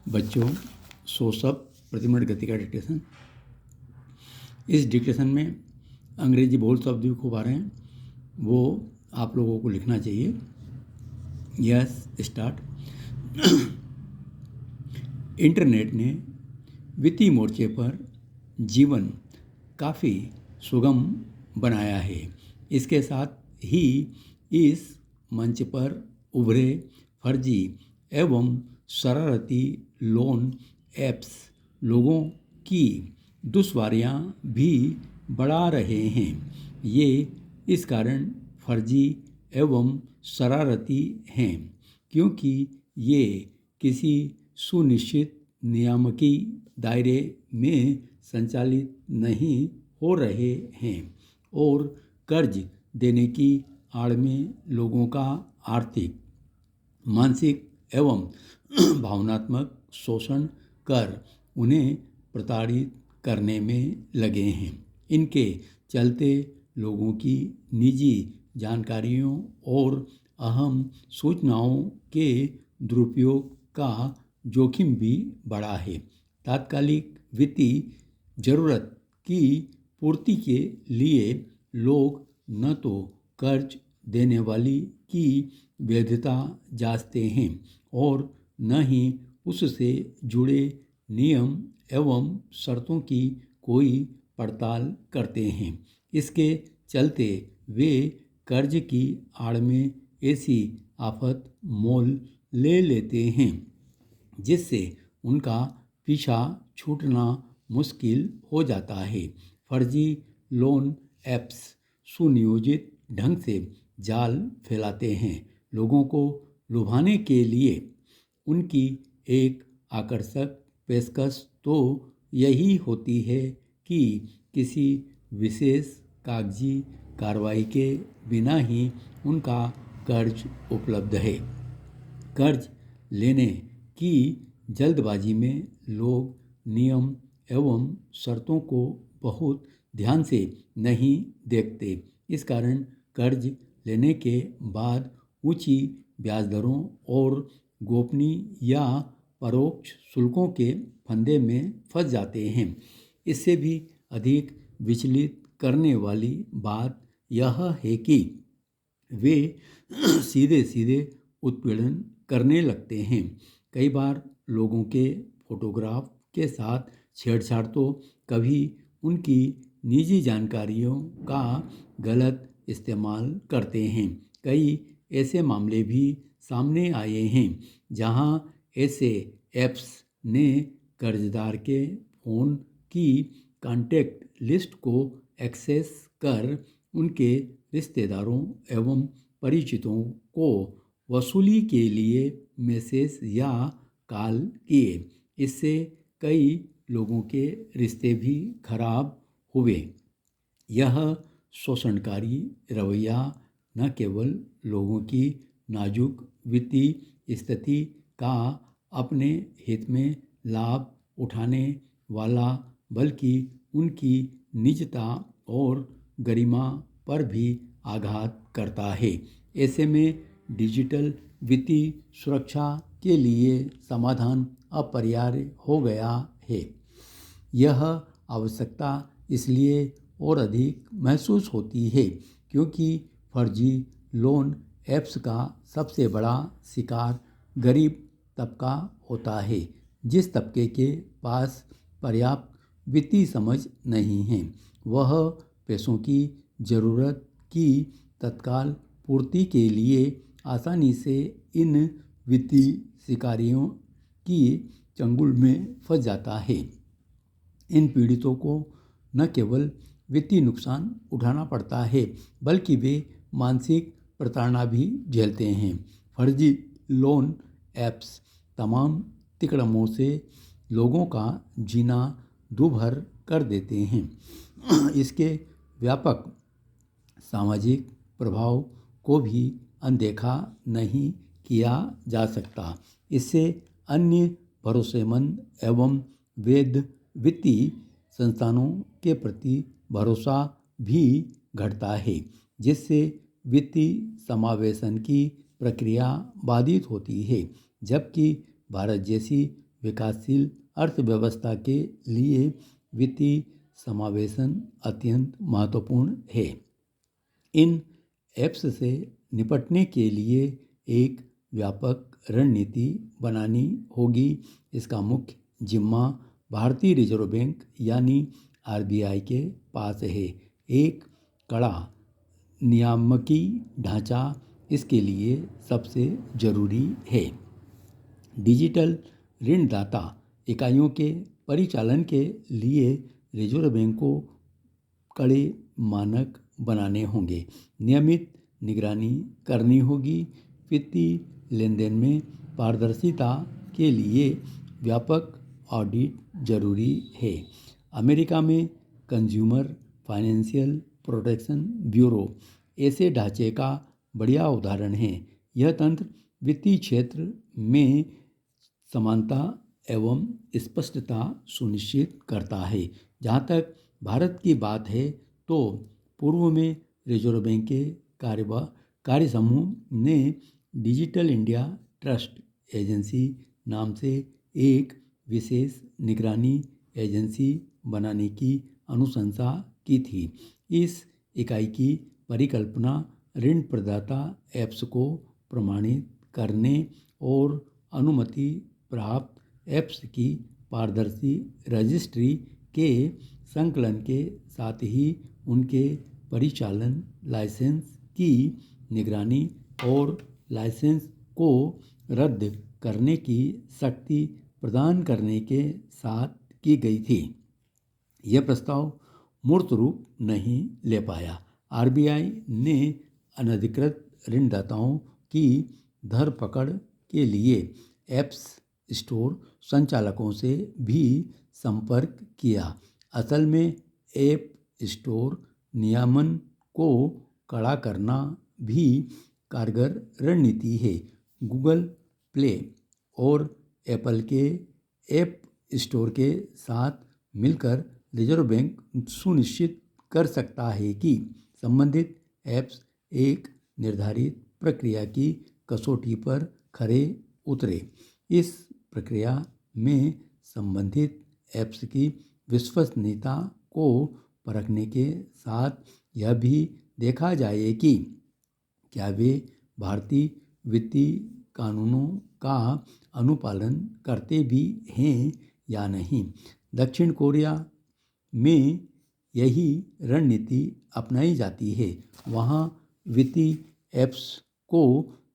बच्चों, 100 शब्द प्रति मिनट गति का डिक्टेशन। इस डिक्टेशन में अंग्रेजी बोल शब्द भी खूब आ रहे हैं, वो आप लोगों को लिखना चाहिए। Yes, start. इंटरनेट ने वित्तीय मोर्चे पर जीवन काफ़ी सुगम बनाया है। इसके साथ ही इस मंच पर उभरे फर्जी एवं शरारती लोन ऐप्स लोगों की दुश्वारियां भी बढ़ा रहे हैं। ये इस कारण फर्जी एवं शरारती हैं क्योंकि ये किसी सुनिश्चित नियामकी दायरे में संचालित नहीं हो रहे हैं और कर्ज देने की आड़ में लोगों का आर्थिक, मानसिक एवं भावनात्मक शोषण कर उन्हें प्रताड़ित करने में लगे हैं। इनके चलते लोगों की निजी जानकारियों और अहम सूचनाओं के दुरुपयोग का जोखिम भी बढ़ा है। तात्कालिक वित्तीय जरूरत की पूर्ति के लिए लोग न तो कर्ज देने वाली की वैधता जांचते हैं और न ही उससे जुड़े नियम एवं शर्तों की कोई पड़ताल करते हैं। इसके चलते वे कर्ज की आड़ में ऐसी आफत मोल ले लेते हैं जिससे उनका पीछा छूटना मुश्किल हो जाता है। फर्जी लोन ऐप्स सुनियोजित ढंग से जाल फैलाते हैं। लोगों को लुभाने के लिए उनकी एक आकर्षक पेशकश तो यही होती है कि किसी विशेष कागजी कार्रवाई के बिना ही उनका कर्ज उपलब्ध है। कर्ज लेने की जल्दबाजी में लोग नियम एवं शर्तों को बहुत ध्यान से नहीं देखते। इस कारण कर्ज लेने के बाद ऊंची ब्याज दरों और गोपनीय या परोक्ष शुल्कों के फंदे में फंस जाते हैं। इससे भी अधिक विचलित करने वाली बात यह है कि वे सीधे सीधे उत्पीड़न करने लगते हैं। कई बार लोगों के फोटोग्राफ के साथ छेड़छाड़ तो कभी उनकी निजी जानकारियों का गलत इस्तेमाल करते हैं। कई ऐसे मामले भी सामने आए हैं जहां ऐसे ऐप्स ने कर्जदार के फ़ोन की कॉन्टैक्ट लिस्ट को एक्सेस कर उनके रिश्तेदारों एवं परिचितों को वसूली के लिए मैसेज या कॉल किए। इससे कई लोगों के रिश्ते भी खराब हुए। यह शोषणकारी रवैया न केवल लोगों की नाजुक वित्तीय स्थिति का अपने हित में लाभ उठाने वाला बल्कि उनकी निजता और गरिमा पर भी आघात करता है। ऐसे में डिजिटल वित्तीय सुरक्षा के लिए समाधान अपरिहार्य हो गया है। यह आवश्यकता इसलिए और अधिक महसूस होती है क्योंकि फर्जी लोन ऐप्स का सबसे बड़ा शिकार गरीब तबका होता है, जिस तबके के पास पर्याप्त वित्तीय समझ नहीं है। वह पैसों की ज़रूरत की तत्काल पूर्ति के लिए आसानी से इन वित्तीय शिकारियों की चंगुल में फंस जाता है। इन पीड़ितों को न केवल वित्तीय नुकसान उठाना पड़ता है बल्कि वे मानसिक प्रताड़ना भी झेलते हैं। फर्जी लोन ऐप्स तमाम तिकड़मों से लोगों का जीना दूभर कर देते हैं। इसके व्यापक सामाजिक प्रभाव को भी अनदेखा नहीं किया जा सकता। इससे अन्य भरोसेमंद एवं वैध वित्तीय संस्थानों के प्रति भरोसा भी घटता है, जिससे वित्तीय समावेशन की प्रक्रिया बाधित होती है। जबकि भारत जैसी विकासशील अर्थव्यवस्था के लिए वित्तीय समावेशन अत्यंत महत्वपूर्ण है। इन ऐप्स से निपटने के लिए एक व्यापक रणनीति बनानी होगी। इसका मुख्य जिम्मा भारतीय रिजर्व बैंक यानी आरबीआई के पास है। एक कड़ा नियामकी ढांचा इसके लिए सबसे ज़रूरी है। डिजिटल ऋणदाता इकाइयों के परिचालन के लिए रिजर्व बैंक को कड़े मानक बनाने होंगे। नियमित निगरानी करनी होगी। वित्तीय लेन देन में पारदर्शिता के लिए व्यापक ऑडिट जरूरी है। अमेरिका में कंज्यूमर फाइनेंशियल प्रोटेक्शन ब्यूरो ऐसे ढांचे का बढ़िया उदाहरण है। यह तंत्र वित्तीय क्षेत्र में समानता एवं स्पष्टता सुनिश्चित करता है। जहाँ तक भारत की बात है तो पूर्व में रिजर्व बैंक के कार्य समूह ने डिजिटल इंडिया ट्रस्ट एजेंसी नाम से एक विशेष निगरानी एजेंसी बनाने की अनुशंसा की थी। इस इकाई की परिकल्पना ऋण प्रदाता ऐप्स को प्रमाणित करने और अनुमति प्राप्त ऐप्स की पारदर्शी रजिस्ट्री के संकलन के साथ ही उनके परिचालन लाइसेंस की निगरानी और लाइसेंस को रद्द करने की शक्ति प्रदान करने के साथ की गई थी। यह प्रस्ताव मूर्त रूप नहीं ले पाया। आरबीआई ने अनधिकृत ऋणदाताओं की धरपकड़ के लिए ऐप्स स्टोर संचालकों से भी संपर्क किया। असल में ऐप स्टोर नियमन को कड़ा करना भी कारगर रणनीति है। गूगल प्ले और एप्पल के ऐप स्टोर के साथ मिलकर रिजर्व बैंक सुनिश्चित कर सकता है कि संबंधित ऐप्स एक निर्धारित प्रक्रिया की कसौटी पर खरे उतरे। इस प्रक्रिया में संबंधित ऐप्स की विश्वसनीयता को परखने के साथ यह भी देखा जाए कि क्या वे भारतीय वित्तीय कानूनों का अनुपालन करते भी हैं या नहीं। दक्षिण कोरिया में यही रणनीति अपनाई जाती है। वहाँ वित्तीय ऐप्स को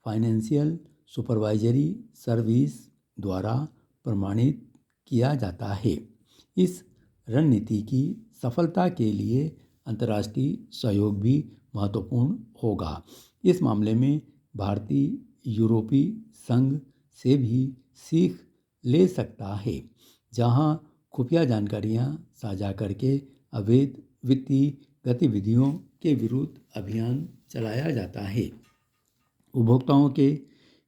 फाइनेंशियल सुपरवाइजरी सर्विस द्वारा प्रमाणित किया जाता है। इस रणनीति की सफलता के लिए अंतर्राष्ट्रीय सहयोग भी महत्वपूर्ण होगा। इस मामले में भारतीय यूरोपीय संघ से भी सीख ले सकता है, जहां खुफिया जानकारियां साझा करके अवैध वित्तीय गतिविधियों के विरुद्ध अभियान चलाया जाता है। उपभोक्ताओं के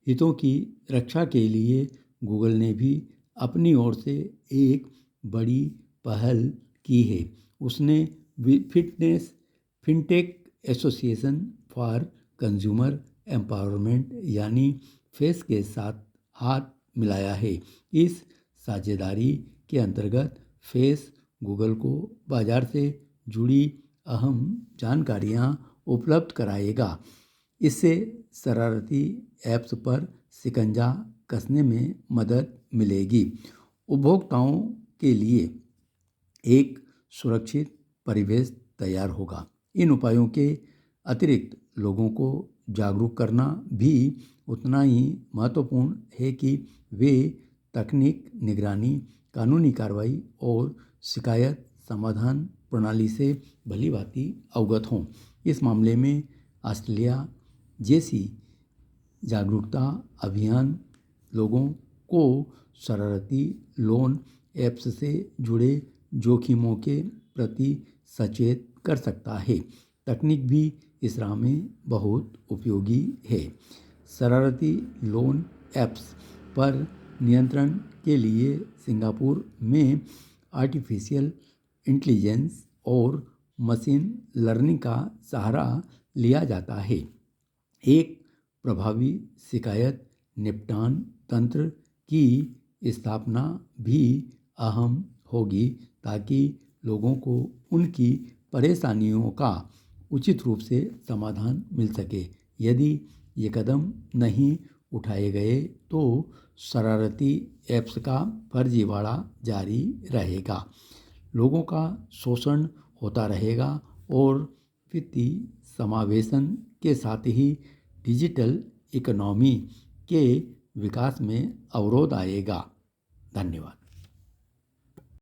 हितों की रक्षा के लिए गूगल ने भी अपनी ओर से एक बड़ी पहल की है। उसने fintech association for consumer empowerment यानी फेस के साथ हाथ मिलाया है। इस साझेदारी के अंतर्गत फेस गूगल को बाजार से जुड़ी अहम जानकारियां उपलब्ध कराएगा। इससे शरारती ऐप्स पर शिकंजा कसने में मदद मिलेगी। उपभोक्ताओं के लिए एक सुरक्षित परिवेश तैयार होगा। इन उपायों के अतिरिक्त लोगों को जागरूक करना भी उतना ही महत्वपूर्ण है कि वे तकनीक निगरानी, कानूनी कार्रवाई और शिकायत समाधान प्रणाली से भलीभांति अवगत हों। इस मामले में ऑस्ट्रेलिया जैसी जागरूकता अभियान लोगों को शरारती लोन ऐप्स से जुड़े जोखिमों के प्रति सचेत कर सकता है। तकनीक भी इस राह में बहुत उपयोगी है। शरारती लोन ऐप्स पर नियंत्रण के लिए सिंगापुर में आर्टिफिशियल इंटेलिजेंस और मशीन लर्निंग का सहारा लिया जाता है। एक प्रभावी शिकायत निपटान तंत्र की स्थापना भी अहम होगी ताकि लोगों को उनकी परेशानियों का उचित रूप से समाधान मिल सके। यदि ये कदम नहीं उठाए गए तो शरारती ऐप्स का फर्जीवाड़ा जारी रहेगा, लोगों का शोषण होता रहेगा और वित्तीय समावेशन के साथ ही डिजिटल इकोनॉमी के विकास में अवरोध आएगा। धन्यवाद।